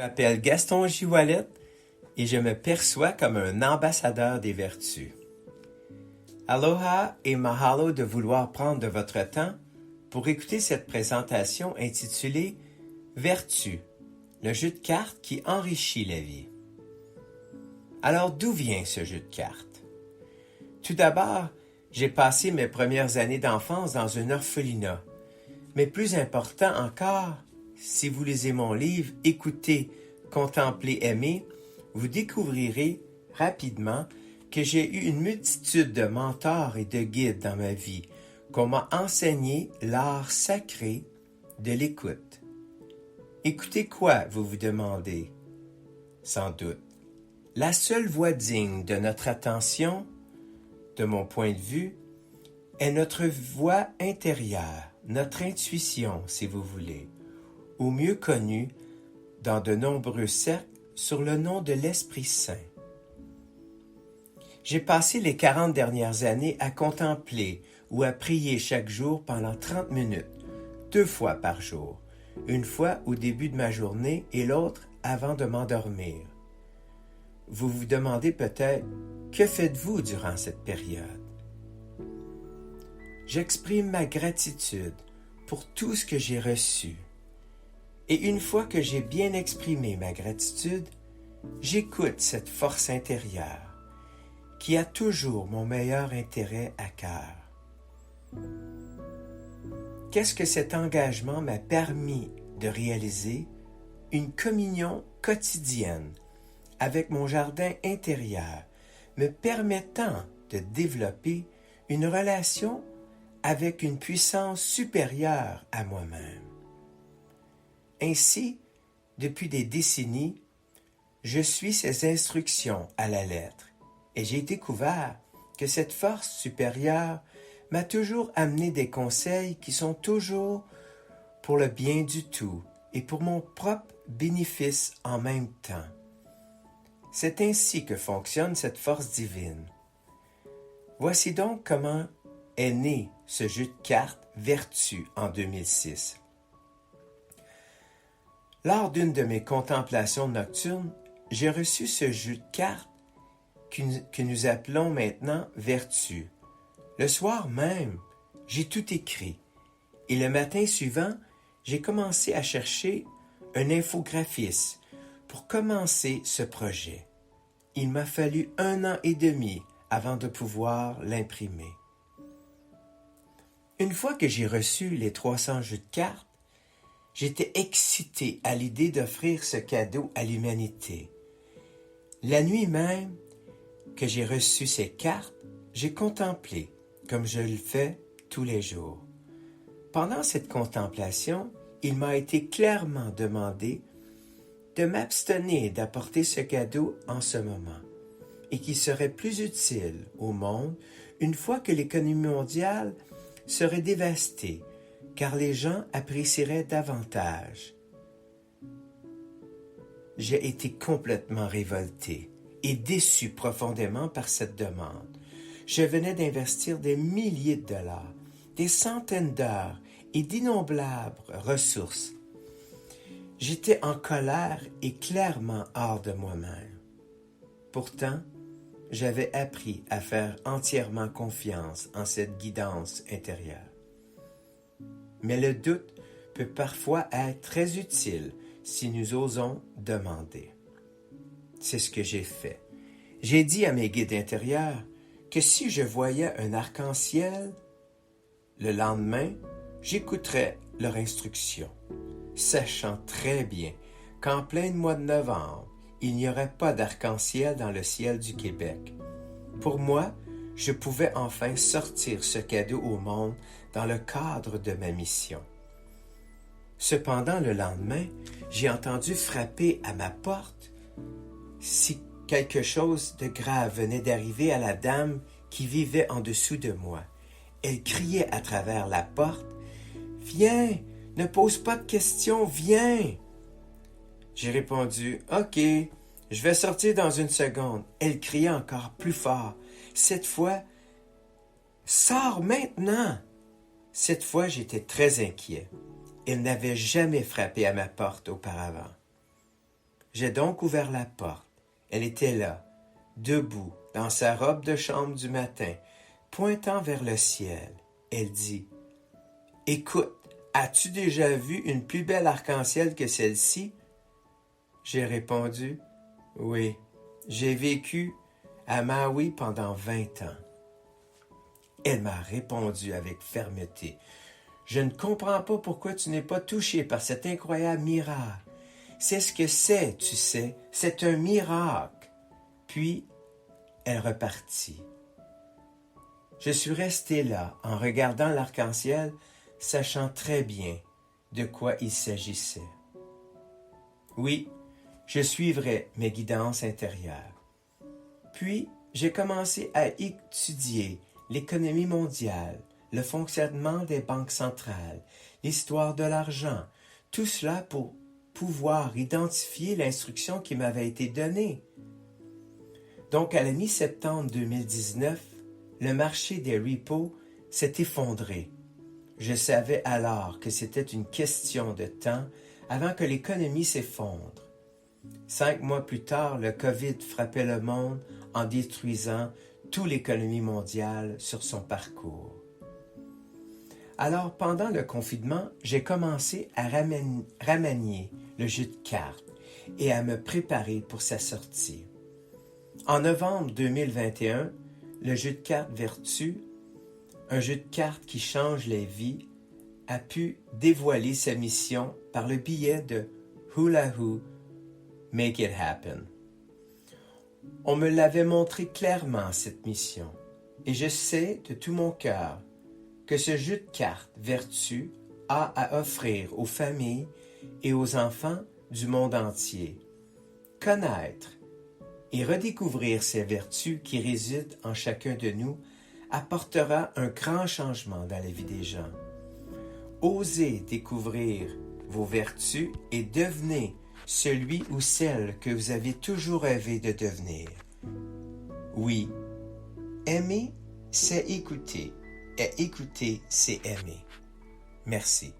m'appelle Gaston Giroualette et je me perçois comme un ambassadeur des vertus. Aloha et mahalo de vouloir prendre de votre temps pour écouter cette présentation intitulée Vertu, le jeu de cartes qui enrichit la vie. Alors d'où vient ce jeu de cartes? Tout d'abord, j'ai passé mes premières années d'enfance dans un orphelinat. Mais plus important encore, si vous lisez mon livre « Écoutez, contempler, aimer », vous découvrirez rapidement que j'ai eu une multitude de mentors et de guides dans ma vie qu'on m'a enseigné l'art sacré de l'écoute. Écoutez quoi, vous vous demandez? Sans doute. La seule voie digne de notre attention, de mon point de vue, est notre voix intérieure, notre intuition, si vous voulez, ou mieux connue dans de nombreux cercles sur le nom de l'Esprit Saint. J'ai passé les 40 dernières années à contempler ou à prier chaque jour pendant 30 minutes, 2 fois par jour, une fois au début de ma journée et l'autre avant de m'endormir. Vous vous demandez peut-être, que faites-vous durant cette période? J'exprime ma gratitude pour tout ce que j'ai reçu. Et une fois que j'ai bien exprimé ma gratitude, j'écoute cette force intérieure qui a toujours mon meilleur intérêt à cœur. Qu'est-ce que cet engagement m'a permis de réaliser? Une communion quotidienne avec mon jardin intérieur, me permettant de développer une relation avec une puissance supérieure à moi-même. Ainsi, depuis des décennies, je suis ces instructions à la lettre et j'ai découvert que cette force supérieure m'a toujours amené des conseils qui sont toujours pour le bien du tout et pour mon propre bénéfice en même temps. C'est ainsi que fonctionne cette force divine. Voici donc comment est né ce jeu de cartes Vertu en 2006. Lors d'une de mes contemplations nocturnes, j'ai reçu ce jeu de cartes que nous appelons maintenant Vertu. Le soir même, j'ai tout écrit et le matin suivant, j'ai commencé à chercher un infographiste pour commencer ce projet. Il m'a fallu 1 an et demi avant de pouvoir l'imprimer. Une fois que j'ai reçu les 300 jeux de cartes, j'étais excité à l'idée d'offrir ce cadeau à l'humanité. La nuit même que j'ai reçu ces cartes, j'ai contemplé, comme je le fais tous les jours. Pendant cette contemplation, il m'a été clairement demandé de m'abstenir d'apporter ce cadeau en ce moment et qui serait plus utile au monde une fois que l'économie mondiale serait dévastée, car les gens apprécieraient davantage. J'ai été complètement révolté et déçu profondément par cette demande. Je venais d'investir des milliers de dollars, des centaines d'heures et d'innombrables ressources. J'étais en colère et clairement hors de moi-même. Pourtant, j'avais appris à faire entièrement confiance en cette guidance intérieure. Mais le doute peut parfois être très utile si nous osons demander. C'est ce que j'ai fait. J'ai dit à mes guides intérieurs que si je voyais un arc-en-ciel, le lendemain, j'écouterais leur instruction, sachant très bien qu'en plein mois de novembre, il n'y aurait pas d'arc-en-ciel dans le ciel du Québec. Pour moi, je pouvais enfin sortir ce cadeau au monde dans le cadre de ma mission. Cependant, le lendemain, j'ai entendu frapper à ma porte. Si quelque chose de grave venait d'arriver à la dame qui vivait en dessous de moi, elle criait à travers la porte « Viens, ne pose pas de questions, viens !» J'ai répondu « Ok, je vais sortir dans une seconde. » Elle criait encore plus fort. Cette fois, « Sors maintenant !» Cette fois, j'étais très inquiet. Elle n'avait jamais frappé à ma porte auparavant. J'ai donc ouvert la porte. Elle était là, debout, dans sa robe de chambre du matin, pointant vers le ciel. Elle dit, « Écoute, as-tu déjà vu une plus belle arc-en-ciel que celle-ci? » J'ai répondu, « Oui, j'ai vécu à Maui pendant 20 ans. » Elle m'a répondu avec fermeté, « Je ne comprends pas pourquoi tu n'es pas touché par cet incroyable miracle. C'est ce que c'est, tu sais, c'est un miracle. » Puis, elle repartit. Je suis resté là, en regardant l'arc-en-ciel, sachant très bien de quoi il s'agissait. Oui, je suivrai mes guidances intérieures. Puis, j'ai commencé à étudier l'économie mondiale, le fonctionnement des banques centrales, l'histoire de l'argent, tout cela pour pouvoir identifier l'instruction qui m'avait été donnée. Donc, à la mi-septembre 2019, le marché des repos s'est effondré. Je savais alors que c'était une question de temps avant que l'économie s'effondre. 5 mois plus tard, le COVID frappait le monde en détruisant toute l'économie mondiale sur son parcours. Alors, pendant le confinement, j'ai commencé à remanier le jeu de cartes et à me préparer pour sa sortie. En novembre 2021, le jeu de cartes Vertu, un jeu de cartes qui change les vies, a pu dévoiler sa mission par le biais de Hula Who Make It Happen. On me l'avait montré clairement, cette mission, et je sais de tout mon cœur que ce jeu de cartes Vertu a à offrir aux familles et aux enfants du monde entier. Connaître et redécouvrir ces vertus qui résident en chacun de nous apportera un grand changement dans la vie des gens. Osez découvrir vos vertus et devenez celui ou celle que vous avez toujours rêvé de devenir. Oui, aimer, c'est écouter, et écouter, c'est aimer. Merci.